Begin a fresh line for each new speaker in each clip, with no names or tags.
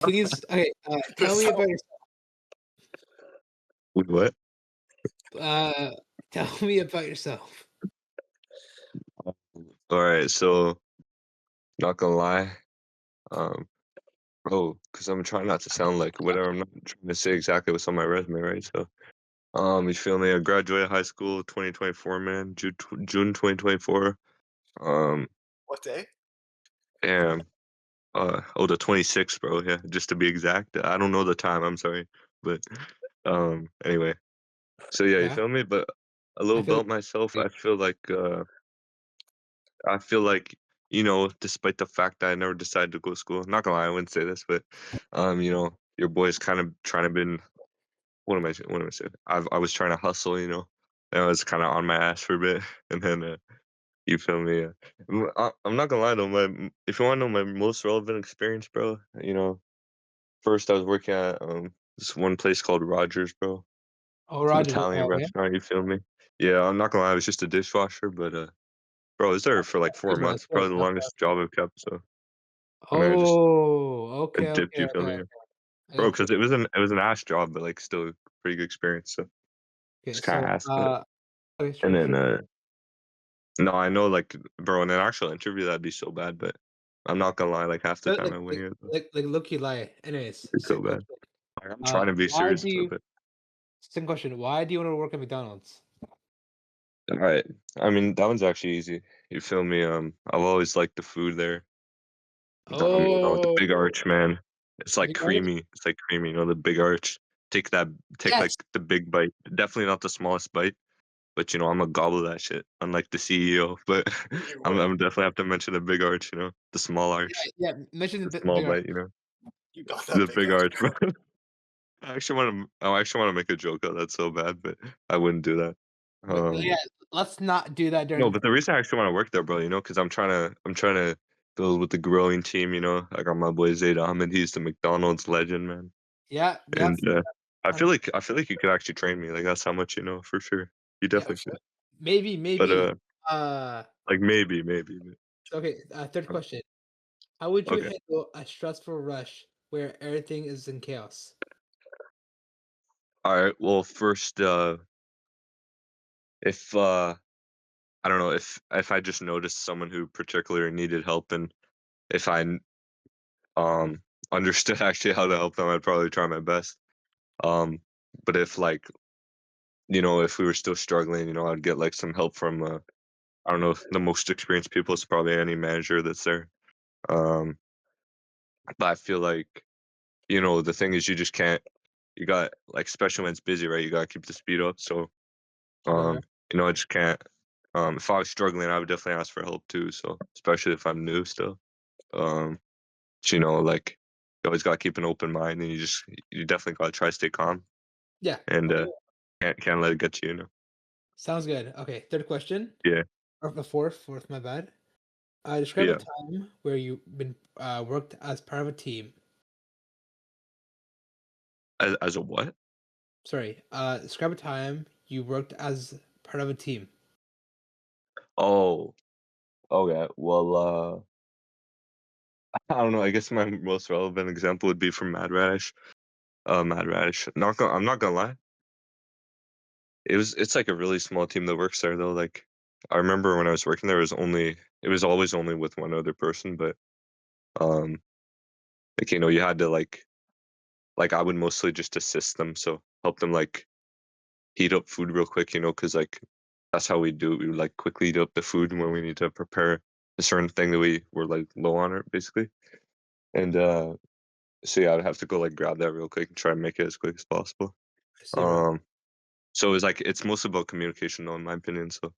Please, okay, tell me about yourself.
Wait, what?
Uh, tell me about yourself.
Alright, so not gonna lie, um, bro, because I'm trying not to sound like whatever. I'm not trying to say exactly what's on my resume, right? So, you feel me? I graduated high school 2024, man, June 2024. Um,
What day?
and the 26th, bro. Yeah, just to be exact. I don't know the time. I'm sorry, but anyway. So yeah, you
Yeah,
feel me? But a
I
little
feel
about myself.
great.
I feel like, despite the fact that I never decided to go to school, not gonna lie, I wouldn't say this, but, your boy's kind of trying to been, what am I saying? I was trying to hustle, and I was kind of on my ass for a bit, and then, you feel me? I'm not gonna lie though, if you want to know my most relevant experience, bro, first I was working at this one place called Rogers, bro.
Oh,
It's an
Roger.
Italian
Oh, yeah.
restaurant, you feel me? Yeah, I'm not gonna lie, I was just a dishwasher, but bro, I was there for like
Good
4
man.
months,
Good.
probably the
Okay.
longest job I've kept, so and I just
Oh,
I
okay,
dipped,
okay,
you feel
okay,
me?
okay. I
Bro,
got you.
because it was an ass job, but, like, still a pretty good experience, so
Okay,
just kinda
so,
asked it.
okay,
And
sure,
then,
sure.
no, I know, like, bro, in an actual interview, that'd be so bad, but I'm not gonna lie, like, half the
But
time
like
I wing
like
it, though.
like low-key lie. Anyways,
It's so
second
bad.
question.
Like, I'm trying to be
Why
serious
do
though,
you
but
second question, why do you wanna work at McDonald's?
alright. I mean, that one's actually easy. You feel me? I've always liked the food there. The big
Oh,
arch, man. It's like
big orange?
creamy. It's like creamy, the big arch. Take that like,
Yes.
the big bite. Definitely not the smallest bite. But, Imma gobble that shit, unlike the CEO, but
You
I'm
would.
definitely have to mention the big arch, the small
Yeah,
arch,
yeah, mention
the
the
small
big orange.
bite,
You got that
the
big
big
arch.
arch, bro. I actually wanna make a joke out of that so bad, but I wouldn't do that.
But,
Um,
yeah, let's not do that
no,
during
but the reason I actually wanna work there, bro, because 'cause I'm trying to build with the growing team, I got my boy Zayd Ahmed, he's the McDonald's legend, man,
yeah,
and,
that's
I feel
100.
like I feel like you could actually train me, like, that's how much you know, for sure. You
Yeah,
definitely
sure.
could.
Maybe,
But,
maybe. Uh,
like, maybe,
okay, third
uh,
question. How would you
okay.
handle a stressful rush where everything is in chaos?
Alright, well, first, if, I don't know, if I just noticed someone who particularly needed help and if um, understood actually how to help them, I'd probably try my best. Um, but if, like, if we were still struggling, I'd get, like, some help from, I don't know, the most experienced people is probably any manager that's there. Um, but I feel like, the thing is you just can't you got like, especially when it's busy, right, you gotta keep the speed up, so
Uh-huh.
I just can't. If I was struggling, I would definitely ask for help too. So especially if I'm new still. Um, like you always gotta keep an open mind, and you definitely gotta try to stay calm
Yeah.
and
Okay.
can't let it get to you.
Sounds good. Okay, third question.
Yeah,
Or the fourth, my bad. Describe a
yeah.
time where you've been worked as part of a team.
As a what?
Sorry. Describe a time you worked as part of a team.
Oh, okay. Well, I don't know. I guess my most relevant example would be from Mad Radish. Mad Radish. I'm not gonna lie. It's like a really small team that works there though. Like I remember when I was working there, it was always only with one other person, but um, like you had to like I would mostly just assist them, so help them like heat up food real quick, because like that's how we do it. We would like quickly heat up the food when we need to prepare a certain thing that we were like low on it basically, and so yeah, I'd have to go like grab that real quick and try and make it as quick as possible.
I see, bro.
Um, so it was like it's mostly about communication, though, in my opinion. So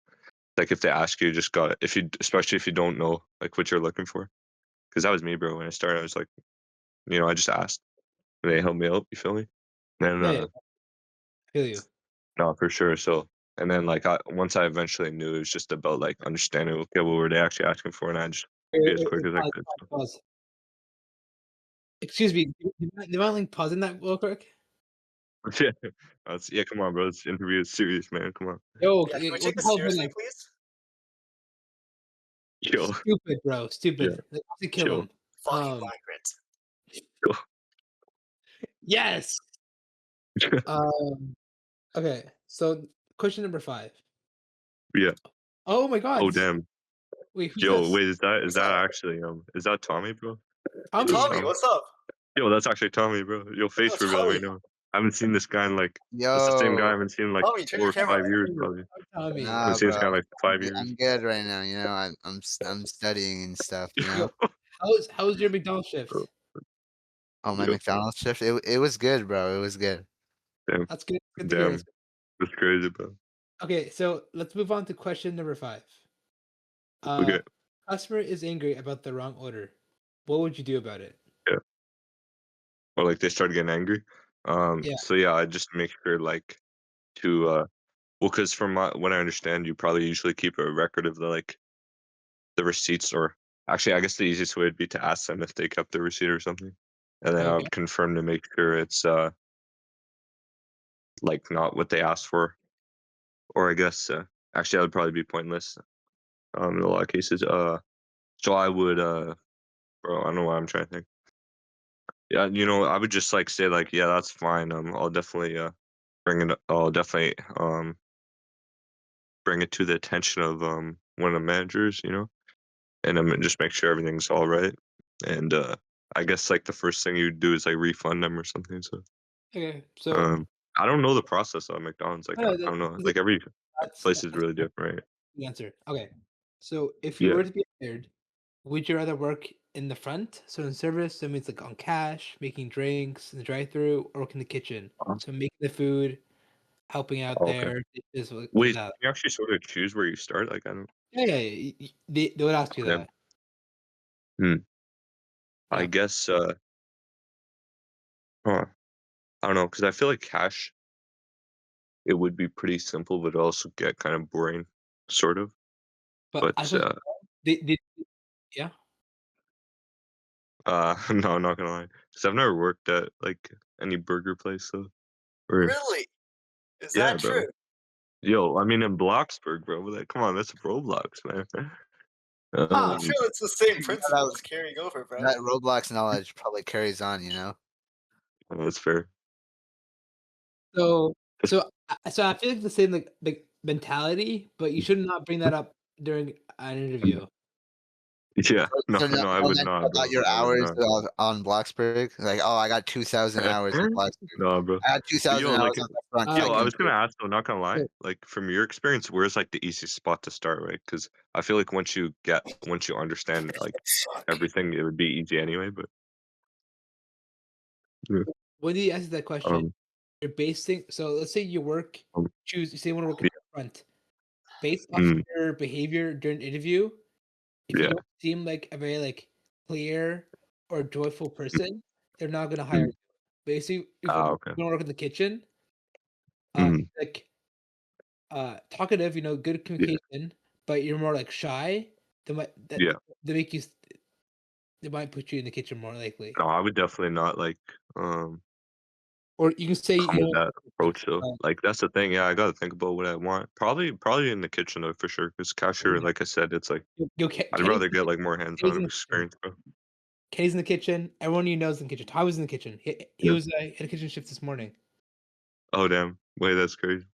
like if they ask you, just got if you especially if you don't know like what you're looking for, because that was me, bro. When I started, I was like, I just asked, and they helped me out. You feel me? And
Yeah, yeah, I feel you.
no, for sure. So and then like once I eventually knew, it was just about like understanding. Okay, what were they actually asking for, and I just be as quick as I
Pause,
could. So.
pause. Excuse me. Do you mind like pausing that real quick?
Yeah, yeah. Come on, bro. This interview is serious, man. Come on,
Yo,
Yeah, can we
what
take
the
this
hell been
seriously,
like?
please?
yo,
Stupid, bro.
yeah,
Stupid. Like, honestly, kill
chill,
him.
Fucking
Um,
migrant.
chill.
Yes. Um. Okay. So question number 5.
Yeah.
Oh my God.
Oh damn.
Wait, who's
Yo,
this?
wait, is
Who's
that
that?
actually is that Tommy, bro? Yo,
Tommy.
Tommy,
Tommy.
what's up?
Yo, that's actually Tommy, bro. Yo,
Yo,
face reveal
Tommy.
right now. I haven't seen this guy in like that's the same guy I
Yo,
haven't seen in like
Tommy, turn
4
your
or
camera
5
on.
years probably.
Tommy.
I haven't
nah,
seen this
bro.
guy in like 5 years.
I'm good right now. You know, I'm studying and stuff. You know.
Yo,
How's your McDonald's shift?
bro,
Oh, my
yo,
McDonald's shift. It was good, bro. It was good.
damn,
That's good. Good to hear.
damn, that's crazy, bro.
Okay, so let's move on to question number 5.
Okay,
Customer is angry about the wrong order. What would you do about it?
yeah. Or like they started getting angry.
Yeah.
So yeah, I just make sure like to well, because from what I understand, you probably usually keep a record of the receipts, or actually, I guess the easiest way would be to ask them if they kept the receipt or something, and then I
Okay.
would confirm to make sure it's like not what they asked for, or I guess actually that would probably be pointless in a lot of cases. So I would bro, I don't know what I'm trying to think. Yeah, I would just like say like, yeah, that's fine. I'll definitely I'll definitely bring it to the attention of one of the managers, and just make sure everything's all right. And I guess like the first thing you do is like refund them or something. So
Okay. So
um, I don't know the process of McDonald's. Like
no,
I don't know.
that's
Like every place is
that's
really different, right?
the answer. Okay. So if you
Yeah.
were to be hired, would you rather work in the front, so in service, that means like on cash, making drinks in the drive-through, or work in the kitchen, so making the food, helping out
Oh, okay.
there, dishes like
Wait,
that?
can you actually sort of choose where you start? Like I don't.
Yeah, yeah, yeah. They would ask you
Yeah.
that.
Hmm. I
Yeah.
guess. Huh. I don't know, because I feel like cash it would be pretty simple, but also get kind of boring, sort of.
But I
But
suppose they yeah.
no, I'm not gonna lie, because I've never worked at like any burger place, so or
Really? Is
yeah,
that
bro.
true?
Yo, I mean in Bloxburg, bro. Like, come on, that's Roblox, man.
I'm
Huh.
sure it's the same
You know,
principles carrying over, bro.
that Roblox knowledge probably carries on. You know.
That's fair.
So so I feel like the same like mentality, but you should not bring that up during an interview.
Yeah, no,
So no,
no, I
don't
would
mention
not,
about
bro.
your
I would
hours
not.
on Bloxburg. Like, oh, I got 2,000 hours in Bloxburg.
No, bro.
I had 2,000
Yo, like,
hours on the front
Uh,
yo, I
check-in
was gonna
too.
ask though, not gonna lie, like from your experience, where's like the easiest spot to start, right? Because I feel like once you understand like
Fuck.
everything, it would be easy anyway. But yeah,
when you answer that question,
um,
you're basing so let's say you work
um,
choose you say you want to work in
yeah,
the front. Based off
mm,
your behavior during the interview, if you
yeah,
don't seem like a very like clear or joyful person, they're not gonna hire
mm,
you. Basically, if you
okay,
wanna work in the kitchen,
mm,
like talkative, good
yeah,
communication, but you're more like shy, they might that
yeah.
they make you they might put you in the kitchen more likely.
No, I would definitely not like
Or you can say
come
you
with
know
that
like
approach though. Like that's the thing. Yeah, I gotta think about what I want. Probably in the kitchen though, for sure. Because cashier,
yeah.
like I said, it's like I'd
Kenny's
rather get like more
Kenny's
hands-on
in the kitchen.
experience, bro.
Kenny's in the kitchen. Everyone you know is in the kitchen. Ty was in the kitchen. He
Yeah.
was at a kitchen shift this morning.
Oh damn. Wait, that's crazy.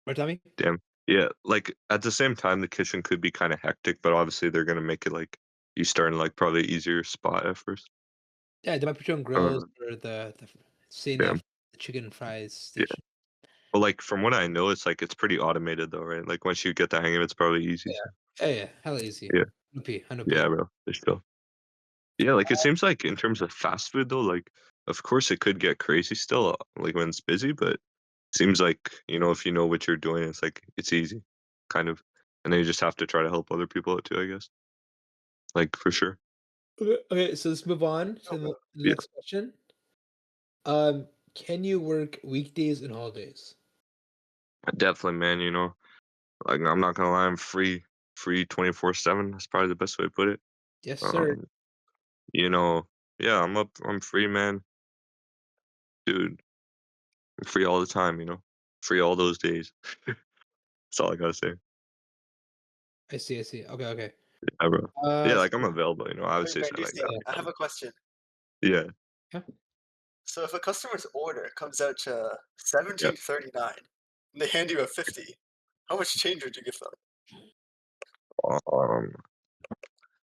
Right, Tommy?
Damn. Yeah, like at the same time, the kitchen could be kind of hectic, but obviously they're gonna make it like you start in like probably easier spot at first.
Yeah, they might put you on grills
Uh,
or the say
damn.
the chicken and fries
Yeah.
station.
But like from what I know, it's like it's pretty automated though, right? Like once you get the hang of it, it's probably easy.
Yeah.
So
Yeah, yeah, hella easy.
yeah,
100p, 100p.
yeah, bro. There's still yeah, like it seems like in terms of fast food though, like of course it could get crazy still, like when it's busy, but seems like if you know what you're doing, it's like it's easy, kind of, and then you just have to try to help other people out too, I guess. Like for sure.
Okay, so let's move on to
Okay.
the
Yeah,
next question. Can you work weekdays and holidays?
definitely, man. Like I'm not gonna lie, I'm free 24/7. That's probably the best way to put it.
Yes, sir.
Um, you know, yeah, I'm free, man, dude. I'm free all the time. Free all those days. That's all I gotta say.
I see, I see. Okay, okay.
Yeah, bro. Yeah, like I'm
So
available. I would
Wait,
say something like
Branduci,
that.
yeah,
I have a question.
Yeah.
yeah.
So if a customer's order comes out to
Yeah.
17.39 and they hand you a 50, how much change would you give them?
Um,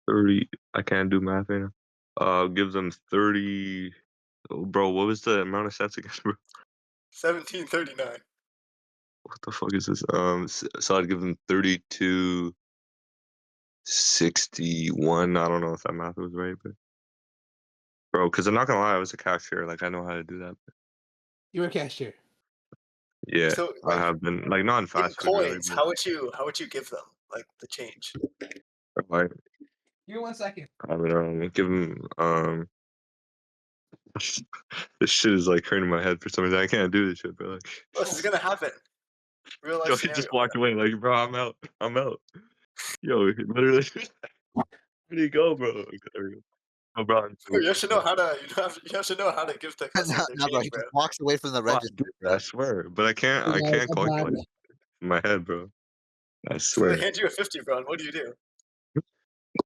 30. I can't do math right now. Give them 30. Oh, bro, what was the amount of cents again, bro?
17.39.
What the fuck is this? So I'd give them 32.61. I don't know if that math was right, but bro, because I'm not gonna lie, I was a cashier. Like I know how to do that. But
You're a cashier.
yeah,
So
I
like
have been like not in
in
fast food really,
coins,
but
how would you give them like the change?
like
Give me 1 second.
I don't know, give them this shit is like hurting my head for some reason. I can't do this shit, bro. Like,
Well, this is gonna happen. Real life
yo, he
scenario.
just walked away. Like, bro, I'm out. I'm out. Yo, he literally, where did he go, bro? Okay, there we go. Oh, bro, I'm
Bro,
joking,
you have to
bro.
know how to you have to know how to give the customer
No,
their
no, bro.
change,
He
bro.
just walks away from the
Oh, I
register,
did,
bro.
I swear, but I can't.
Hey
I
guys,
can't
I'm bad.
calculate in my head, bro. I
So they
swear,
hand you a 50, bro, and what do you do?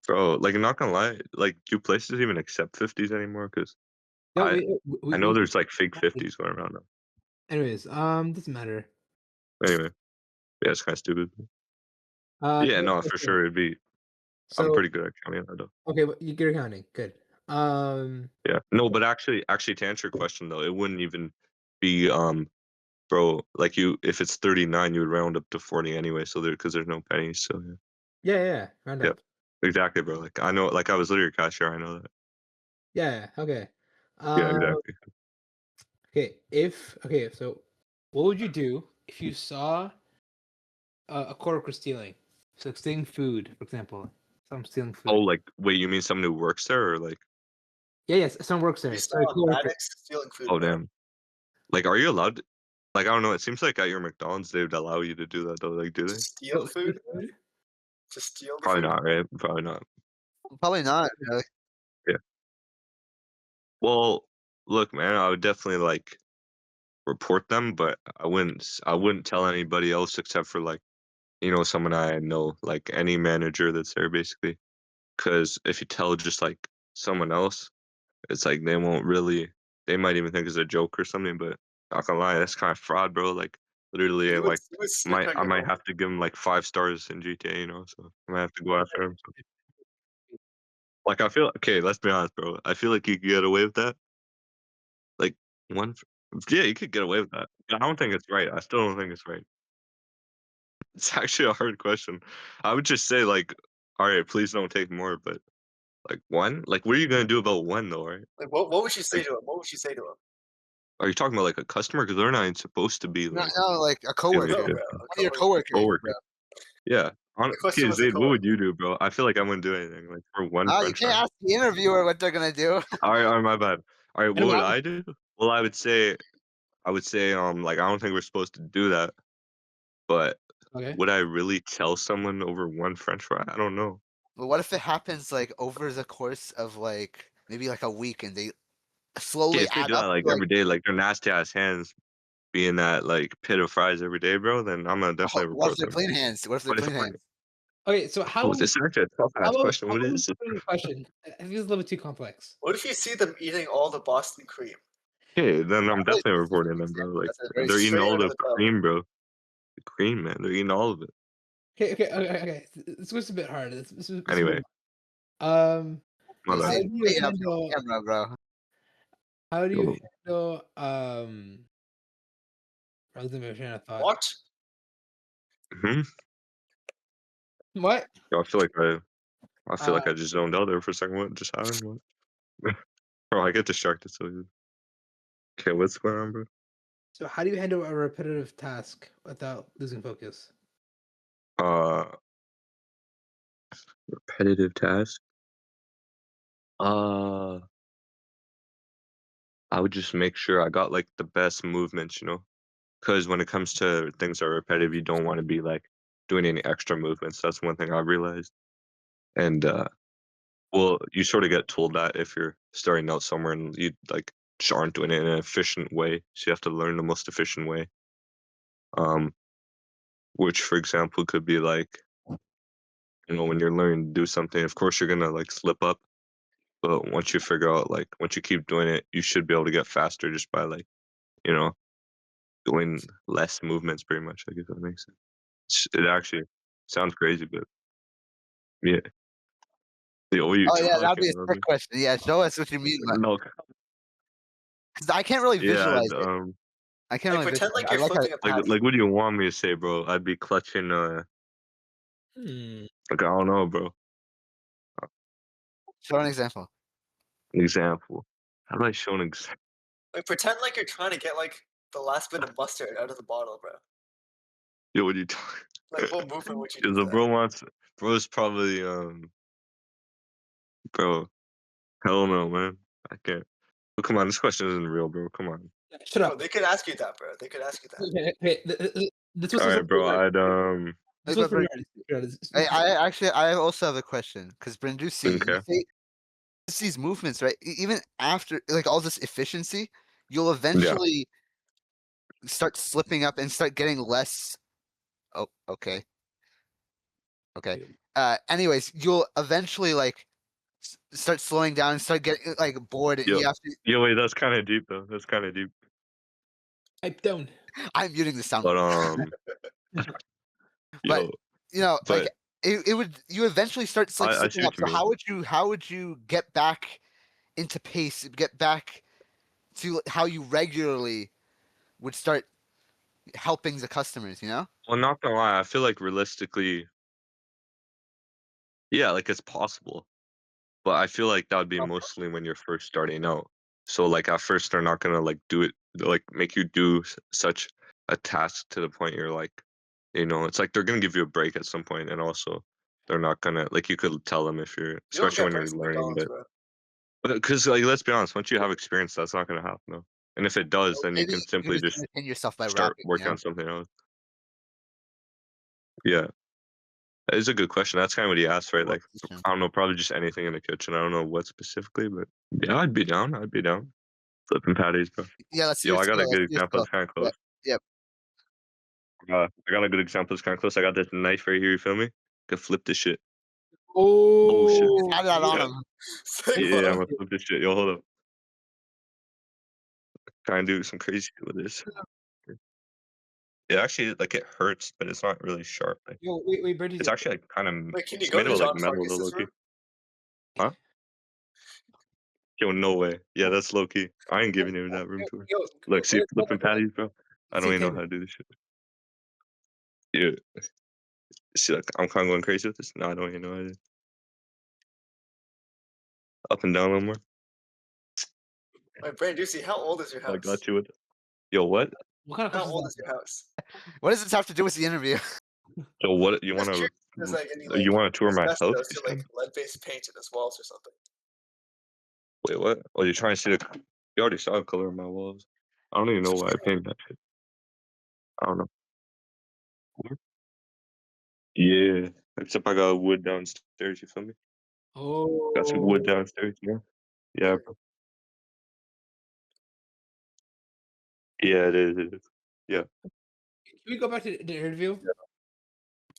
bro. Like, I'm not gonna lie. Like, do places even accept 50s anymore? Because
No,
I I know
we
there's like fake 50s going around now.
anyways, doesn't matter.
Anyway, yeah, it's kind of stupid. Yeah, no, for sure, it'd be. I'm
So
pretty good at counting that though.
okay, but you're counting. Good.
Yeah. No, but actually to answer your question though, it wouldn't even be bro, like you if it's 39, you would round up to 40 anyway, so because there's no pennies, so yeah.
yeah, round
Yeah.
up.
Exactly, bro. Like I know like I was literally a cashier, I know that.
Yeah, okay.
Yeah,
Um,
exactly.
okay, so what would you do if you saw a coworker stealing? So stealing food, for example. Some stealing
Oh,
food.
like wait, you mean someone who works there or like
Yeah, yes, someone works
You
there.
saw
So a coworker.
Maddox stealing food,
oh
bro.
damn. Like are you allowed like I don't know, it seems like at your McDonald's they would allow you to do that though, like do
To
they?
steal
Steal
food?
food?
To steal the
Probably
food?
not, right? Probably not.
Probably not.
Yeah. Well, look, man, I would definitely like report them, but I wouldn't tell anybody else except for like, someone I know, like any manager that's there basically. Because if you tell just like someone else, it's like they might even think it's a joke or something, but not gonna lie, that's kind of fraud, bro. Like literally,
You would snitch on
I
your
might
own.
have to give him like 5 stars in GTA, so I might have to go after him. So. Like I feel okay. Let's be honest, bro. I feel like you could get away with that. Like one, yeah, you could get away with that. I don't think it's right. I still don't think it's right. It's actually a hard question. I would just say like, all right, please don't take more, but like one, like what are you gonna do about one though, right?
Like, what would you say
Like,
to him? What would you say to him?
are you talking about like a customer? Because they're not even supposed to be
No,
like
no, like a
stealing
No,
coworker.
shit.
bro.
One
A
of your
coworker.
coworkers, bro.
Coworker. Yeah.
The question
Okay,
was a
Zaid, what would
coworker.
you do, bro? I feel like I wouldn't do anything. Like for one
Ah, you
French
can't
fry.
ask the interviewer what they're gonna do.
All right, my bad. All right,
And
what would
why?
I do? Well, I would say, like I don't think we're supposed to do that, but
Okay.
would I really tell someone over one French fry? I don't know.
But what if it happens like over the course of like maybe like a week and they
Okay,
slowly
if they
add
do that
up
like
to like
every day, like their nasty ass hands be in that like pit of fries every day, bro, then I'm gonna definitely
what if
report
they're
them.
clean hands? What if they're
But if
clean hands?
Okay, so
oh, this is actually a tough ass question.
how
What
about we
is it?
put in a question? I think it's a little bit too complex.
What if you see them eating all the Boston cream?
Okay, then I'm
Really
definitely
specific
reporting them, bro.
example.
Like
That's a very
they're eating
Straight
all
out of
the
the tub.
cream, bro. The cream, man. They're eating all of it.
Okay. This was a bit hard.
Anyway, my
So how
bad.
do you
Wait up
handle?
camera, bro.
How do you
Yo,
handle? I was in my train of thought.
What?
hmm
What?
Yo, I feel like I
Uh,
just zoned out there for a second. What just happened? What? Bro, I get distracted so easily. Okay, what's going on, bro?
so how do you handle a repetitive task without losing focus?
Uh, repetitive task. Uh, I would just make sure I got like the best movements, because when it comes to things that are repetitive, you don't want to be like doing any extra movements. That's one thing I realized. And well, you sort of get told that if you're starting out somewhere and you like just aren't doing it in an efficient way. So you have to learn the most efficient way. Um, which for example could be like, when you're learning to do something, of course you're gonna like slip up. But once you figure out, like, once you keep doing it, you should be able to get faster just by, like, you know, doing less movements pretty much, like, if that makes sense. It actually sounds crazy, but yeah. Yeah, what are you
Oh yeah, that'd
talking
be a
about,
trick
man?
question. Yeah, show us what you mean.
No,
Because I can't really
yeah,
visualize it. I can't
Like
really
pretend
visualize
like
it. I
you're
like how
flipping a
like,
patty.
what do you want me to say, bro? I'd be clutching,
Hmm.
like, I don't know, bro.
show an example.
An example. How do I show an example?
Like pretend like you're trying to get like the last bit of mustard out of the bottle, bro.
Yo, what are you talking?
Like what movement would you do
Because
for
the
that?
bro's probably, bro, hell no, man. I can't. Oh, come on, this question isn't real, bro. Come on.
Shut
Bro,
up.
they could ask you that, bro. They could ask you that.
Okay, this was
All right, bro.
this
Wait,
was
but
for nerds.
I actually I also have a question because Branduci, you
Okay.
say these movements, right? Even after like all this efficiency, you'll
Yeah.
eventually start slipping up and start getting less. Oh, okay. Okay. Anyways, you'll eventually like start slowing down and start getting like bored. And
Yo,
you have to.
yo, wait. That's kind of deep, though. That's kind of deep.
Pipe down.
I'm muting the sound,
But
but
yo,
you know, like
but
it would. You eventually start like
I see
slipping up.
what you
So
mean.
how would you get back into pace? Get back to how you regularly would start helping the customers. You know.
Well, not gonna lie, I feel like realistically, yeah, like it's possible. But I feel like that would be mostly when you're first starting out. So like at first they're not gonna like do it like make you do such a task to the point you're like, it's like they're gonna give you a break at some point, and also they're not gonna like you could tell them if you're
You don't
especially
get
when you're
breaks at
learning,
McDonald's, bro.
but because like let's be honest, once you have experience, that's not gonna happen though. And if it does,
So
then you
maybe
can
you can
simply
just
just
entertain yourself by
start
rapping. You
working
know.
on something else. Yeah, that is a good question. That's kind of what he asked, right?
What
Like
position?
I don't know, probably just anything in the kitchen. I don't know what specifically, but yeah, I'd be down. I'd be down. Flipping patties, bro.
Yeah, let's see
Yo,
your
I got
skill.
a
Let's
good
see your
example.
skill.
It's kind of
Yeah.
close.
Yep.
I got a good example. It's kind of close. I got this knife right here. You feel me? Could flip this shit. Oh shit.
Oh,
Had that on
Yeah,
him.
yeah. I'm
Sigma.
gonna flip this shit. Yo, hold up. Try and do some crazy shit with this. It actually like it hurts, but it's not really sharp. Like,
yo, wait, Bertie.
it's actually like kind of.
Wait, can you
It's
go
made
to
of like
John
metal, though,
Farkas's
low key.
room?
Huh? Yo, no way. Yeah, that's low key. I ain't giving him that room tour.
Yo,
Look, see,
go
flipping
back to
patties, bro. I don't
see
even know
Taylor.
how to do this shit. Yeah. See, like I'm kind of going crazy with this. No, I don't even know how to do it. Up and down a little more.
Wait, Branduci, how old is your
I
house?
got you with it. Yo, what?
What kind of
How
questions?
old is your house?
What does this have to do with the interview?
So what you
Just
want
curious
to?
if there's like any
You
like
want to tour my house?
asbestos
You
or like
said?
lead-based paint in his walls or something.
Wait, what? Oh, you're trying to see the? You already saw the color of my walls. I don't even know why I painted that shit. I don't know. Yeah, except I got wood downstairs. You feel me? Got some wood
Oh,
downstairs. Yeah, bro. Yeah, it is. It is. Yeah,
can we go back to the interview?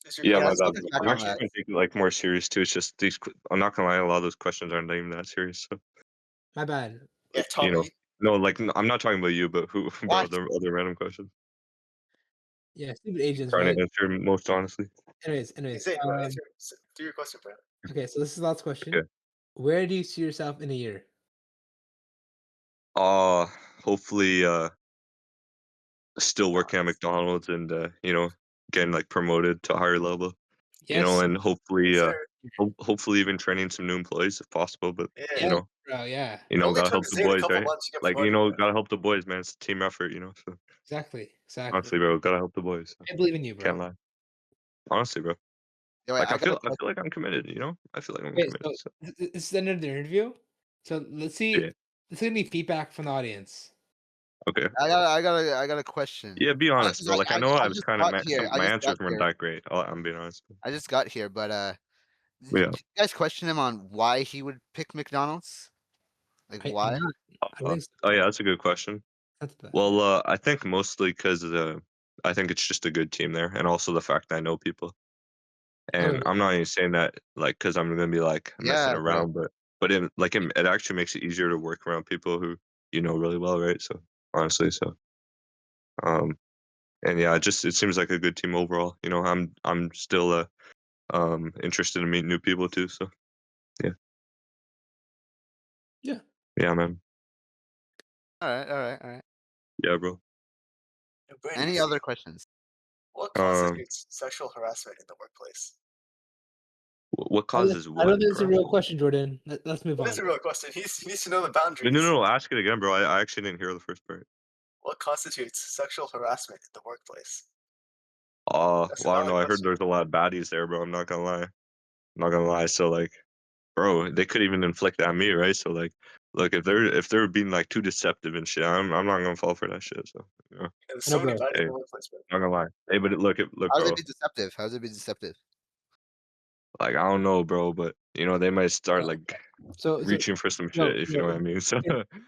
Is your
yeah.
Yeah,
My
comment
let's
bad.
focus
something?
back
I'm
on
actually
that.
trying to take it like more serious too. It's just these. I'm not gonna lie. A lot of those questions aren't even that serious. So
My bad.
Yeah,
you know,
Tommy.
no, like I'm not talking about you, but who, bro?
What?
The other random questions.
Yeah, stupid agents,
Trying
right?
to answer most honestly.
Anyways.
Say, bro, answer. Do your question, bro.
Okay, so this is the last question.
Okay.
Where do you see yourself in a year?
Hopefully, still working at McDonald's and getting like promoted to a higher level.
Yes.
And hopefully,
Yes, sir.
hopefully even training some new employees if possible. But
Yeah.
Yes, bro. Yeah.
It only
gotta
took
help the
Zane a
boys,
couple
right?
months to get
Like
promoted, bro.
gotta help the boys, man. It's a team effort, So
Exactly.
honestly, bro, gotta help the boys.
I believe in you, bro.
Can't lie. Honestly, bro.
Yo, wait,
Like
I got a
I feel like I'm committed. I feel like I'm
Okay,
committed.
so
So
this is the end of the interview. So let's see.
yeah.
Let's get any feedback from the audience.
Okay.
I got a question.
Yeah, be honest, bro. Like I know I was
just
kind of
got here. I
my
just got
answers weren't
here.
that great. I'm being honest.
I just got here, but
Yeah.
did you guys question him on why he would pick McDonald's? Like
I'm
why?
not. I think so.
Oh yeah, that's a good question.
That's the.
Well, I think mostly because I think it's just a good team there, and also the fact that I know people. And
Okay.
I'm not even saying that like because I'm gonna be like messing
Yeah, bro.
around, but but it actually makes it easier to work around people who you know really well, right? So honestly, um, and yeah, it seems like a good team overall. You know, I'm still interested in meeting new people too. So yeah,
Yeah.
yeah, man,
All right, all right, all right.
yeah, bro.
And Branduci,
Any other questions?
what
Um,
constitutes sexual harassment in the workplace?
what causes
I
what?
don't think it's a
Bro?
real question, Jordan. Let's move
What
on.
is a real question? He needs to know the
No,
boundaries.
no, ask it again, bro. I actually didn't hear the first part.
What constitutes sexual harassment in the workplace? That's a
Well, I don't
valid
know. I heard
question.
there's a lot of baddies there, bro. I'm not gonna lie. I'm not gonna lie. So like, bro, they could even inflict that on me, right? So like, look, if they're being like too deceptive and shit, I'm not gonna fall for that shit. So you know,
There's
I know,
so many
bro.
baddies
hey,
in the workplace, bro.
not gonna lie. Hey, but look,
How's it
bro.
be deceptive? How's it be deceptive?
Like I don't know, bro, but you know they might start
Uh,
like
So
reaching for some
no,
shit, if you know what I mean. So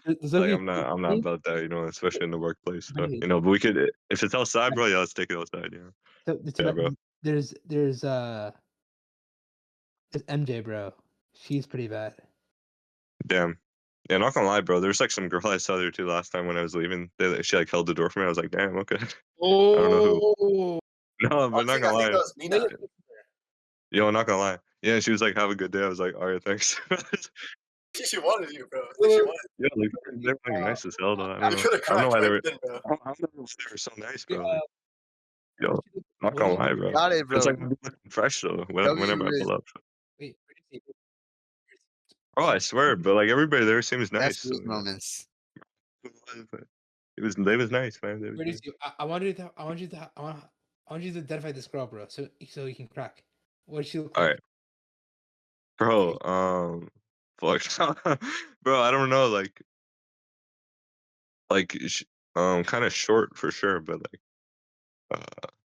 there's
like
okay.
I'm not about that, you know, especially in the workplace. So
Benny,
you know, but we could if it's outside, bro. Yeah, let's take it outside. Yeah, yeah, bro.
there's MJ, bro. She's pretty bad.
Damn. Yeah, not gonna lie, bro. There's like some girl I saw there too last time when I was leaving. She like held the door for me. I was like, damn, okay. I don't know who.
Oh,
No, but not
I
gonna
think that
lie.
was Mina.
Yo, not gonna lie. Yeah, she was like, have a good day. I was like, all right, thanks.
She wanted you, bro. Like she wanted.
Yeah, like they were like nice as hell though. I don't
You
know.
could have
I don't know
cracked
why they
right
were.
then, bro.
I don't know if they were so nice,
yeah.
bro. Like, yo, not
What
gonna
did
lie,
you
bro.
Got it,
It's
bro.
like I'm looking fresh though.
Show me
Whenever I
Riz.
pull up.
wait? Where did you see?
Oh, I swear, but like everybody there seems nice.
Best
So,
Riz
you know.
moments.
They was nice, man. They was
Where did
nice.
you? I want you to. I want you to identify this girl, bro. So you can crack. What does she look
All
like?
right, bro. Fuck, bro. I don't know. Like, kind of short for sure, but like,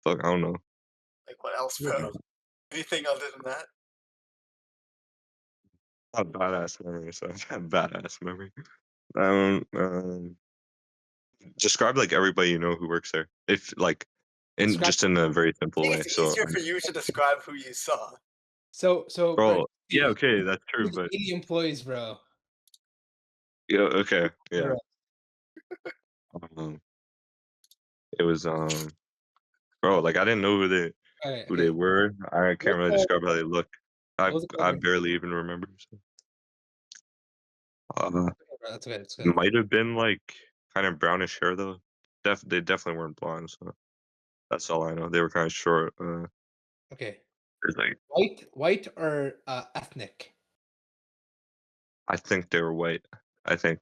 fuck, I don't know.
Like what else, bro? Anything other than that?
A badass memory. So badass memory. Um, describe like everybody you know who works there. If like, in
Describe.
just in a very
I
simple
think
way.
it's
So,
easier for you to describe who you saw.
Bro.
bro. Yeah, okay, that's true,
There's
but
80 employees, bro.
yeah, okay, yeah.
Bro.
Um, it was bro. Like I didn't know who they
Okay.
were. I can't really describe how they look.
What was
I
the
barely even remember. So.
That's okay. That's
It
good.
might have been like kind of brownish hair though. They definitely weren't blonde. So that's all I know. They were kind of short.
Okay.
It's like
White or ethnic?
I think they were white. I think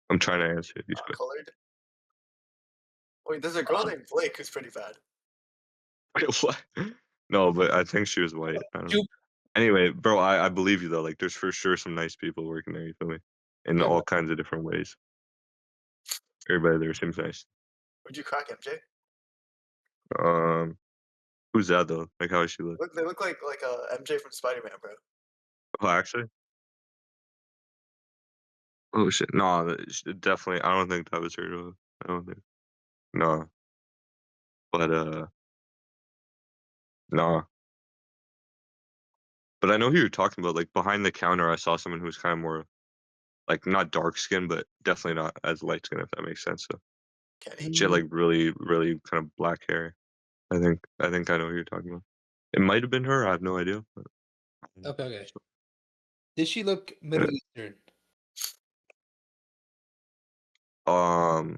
I'm trying to answer these questions.
Colored. Wait, there's a girl named Blake who's pretty bad.
Wait, what? No, but I think she was white. I don't know.
Jupe.
Anyway, bro, I believe you though. Like, there's for sure some nice people working there. You feel me? In
Yeah,
all
bro.
kinds of different ways. Everybody there seems nice.
Would you crack MJ?
Um, who's that though? Like, how does she look?
They look like MJ from Spider-Man, bro.
Oh, actually. Oh shit! No, definitely. I don't think that was her. Though. I don't think. No, but no. But I know who you're talking about. Like behind the counter, I saw someone who was kind of more like not dark skin, but definitely not as light skin, if that makes sense. So
Kenny.
she had like really, really kind of black hair. I think I know who you're talking about. It might have been her. I have no idea. But,
Okay. Did she look Middle Eastern?
um,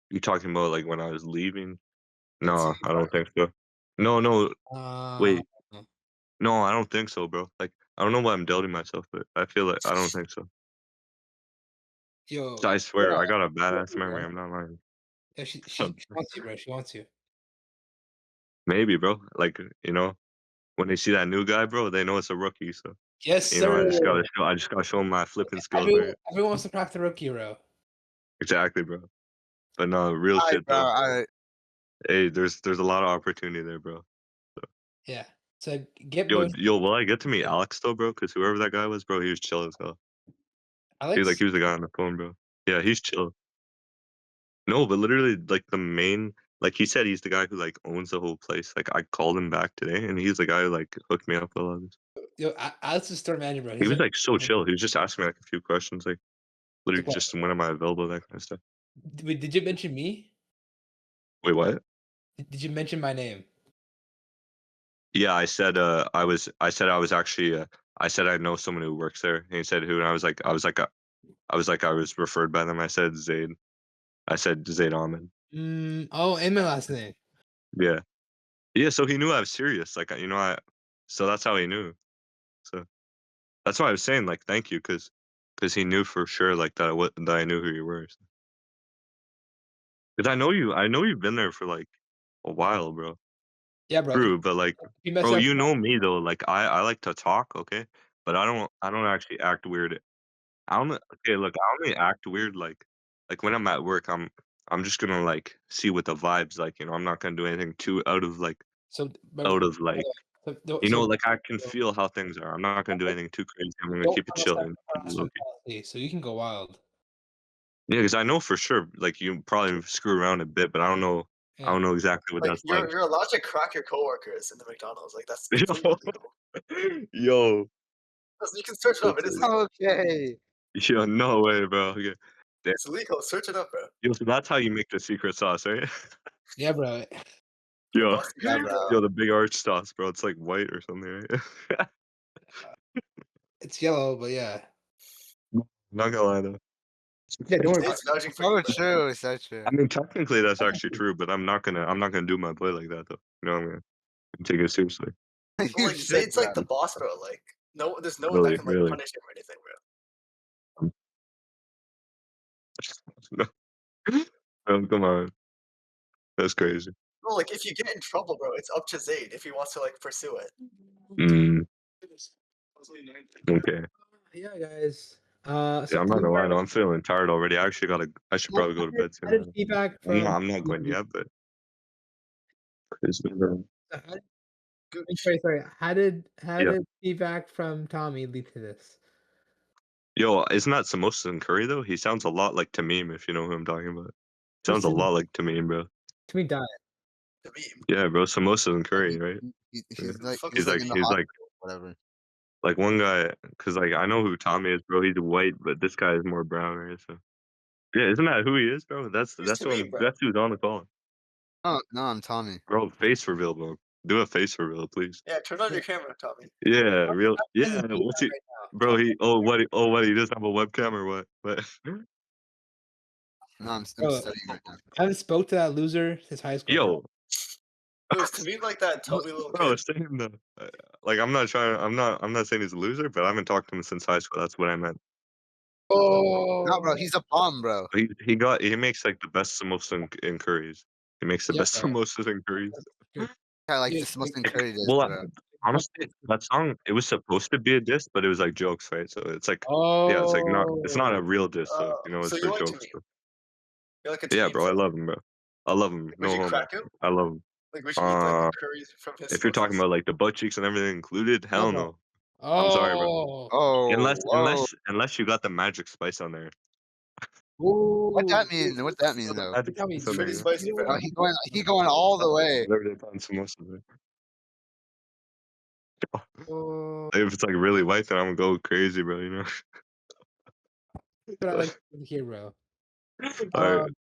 you talking about like when I was leaving?
Didn't see
No,
you
I don't
talking.
think so. No,
Uh,
wait. No, I don't think so, bro. Like, I don't know why I'm doubting myself, but I feel like I don't think so.
yo,
I swear, I got a
yeah,
badass memory. I'm not lying.
yeah, she wants you, bro. She wants you.
Maybe, bro. Like, you know, when they see that new guy, bro, they know it's a rookie. So,
Yes,
you know,
sir.
I just gotta show him my flipping skills, right?
Everyone wants to crack the rookie, bro.
Exactly, bro. But no, real
Alright,
shit
bro.
though.
Alright.
Hey, there's a lot of opportunity there, bro.
Yeah. So get
Yo,
motion.
will I get to meet Alex though, bro? Because whoever that guy was, bro, he was chill as hell.
Alex.
He was the guy on the phone, bro. Yeah, he's chill. No, but literally, like the main, like he said, he's the guy who like owns the whole place. Like I called him back today, and he's the guy who like hooked me up with all this.
Yo, Alex is store manager, bro.
He
He's
was
like,
like so chill. He was just asking me like a few questions, like literally
what?
just when am I available, that kind of stuff.
Wait, did you mention me?
Wait, what?
Did you mention my name?
Yeah, I said I said I was actually I said I know someone who works there. And he said who, and I was referred by them. I said Zaid. I said Zaid Ahmed.
Oh, and my last name.
Yeah. Yeah, so he knew I was serious. Like so that's how he knew. So that's why I was saying like thank you, because he knew for sure like that I knew who you were. Because I know you've been there for like a while, bro.
Yeah, bro.
True, but like,
You mess
bro,
up.
you know me though. Like I like to talk, okay, but I don't actually act weird. I don't okay. Look, I only act weird like when I'm at work. I'm just gonna like see what the vibes like. You know, I'm not gonna do anything too
So,
out of like you know,
so
like I can feel how things are. I'm not gonna do anything too crazy. I'm gonna
don't
keep it chill and keep it low
harassment
key.
policy, so you can go wild.
Yeah, because I know for sure, like you probably screw around a bit, but I
Yeah.
don't know exactly what
Like
that's like.
you're allowed to crack your coworkers in the McDonald's. Like that's
Yo,
completely legal.
yo,
You can search it up. It is legal.
Okay.
yo, no way, bro. Okay. Damn.
It's legal. Search it up, bro.
Yo, so that's how you make the secret sauce, right?
Yeah, bro.
Yo,
Boss,
Yeah, bro.
yo, the big arch sauce, bro. It's like white or something, right?
It's yellow, but yeah.
Not gonna lie though.
Yeah, don't worry.
It's vouching for you.
So true. So true.
I mean, technically that's actually true, but I'm not gonna do my boy like that though. You know, I'm gonna take it seriously.
Well,
You
like
should,
Zayd's like
bro.
the boss, bro. Like there's no one that
Really,
can like
really.
punish him or anything, bro.
No. Oh, come on, that's crazy.
No, like if you get in trouble, bro, it's up to Zayd if he wants to like pursue it.
Mm, okay.
Yeah, guys.
Yeah,
So
I'm not gonna lie though. I'm feeling tired already. I should probably go to bed
how did
soon.
feedback from
I'm not going yet, but it's been
Gooch.
How
yeah.
did feedback from Tommy lead to this?
Yo, isn't that samosas and curry though? He sounds a lot like Tamim, if you know who I'm talking about. Sounds a lot like Tamim, bro.
To me, diet.
The meme.
Yeah, bro. Samosas and curry, right?
He's
Yeah.
like
Fuck
he's
is
like
that?
in the
He's like
hospital, whatever.
like one guy, cause like I know who Tommy is, bro. He's white, but this guy is more brown, right? So yeah, isn't that who he is, bro?
Who's Tamim, bro?
That's who's on the call,
Oh no, I'm Tommy.
bro. Face reveal, bro. Do a face reveal, please.
Yeah, turn on your camera, Tommy.
Yeah, real.
This is
Yeah,
feedback
what's he,
right now.
bro? What? He doesn't have a webcam or what? What?
No, I'm
Bro,
studying right now.
I haven't spoke to that loser since high school. bro.
Yo,
Yo, is Tamim like that tubby little
bro,
kid?
saying the like I'm not trying. I'm not saying he's a loser, but I haven't talked to him since high school. That's what I meant.
No, bro, he's a bomb, bro.
He makes like the best samosas and curries. He makes the
Yeah,
best
bro.
samosas and curries.
I like
Yeah,
this most encouraged,
Well,
bro.
honestly, that song it was supposed to be a diss, but it was like jokes, right? So it's like yeah, it's not a real diss. So you know,
So
it's
you
for
like
jokes.
Tamim?
So.
You're like a
Yeah,
Tamim
bro, I
fan.
love him, bro. I love him.
Like, would
No
you
homo.
crack him?
I love him.
Like, would you eat like
Uh,
curries from his
if you're talking
samosas?
about like the butt cheeks and everything included, hell
bro.
no. I'm sorry, bro.
Oh.
Oh, whoa.
Unless you got the magic spice on there.
What that
Ooh.
mean? What that mean though?
Magic
Tell me,
spice on
It's
there,
really
you know?
spicy,
you know
bro.
Oh, he going all the way.
Whatever they put in samosas, right?
Oh,
If it's like really white, then I'm gonna go crazy, bro. You know.
that's what I like to hear, bro.
All right.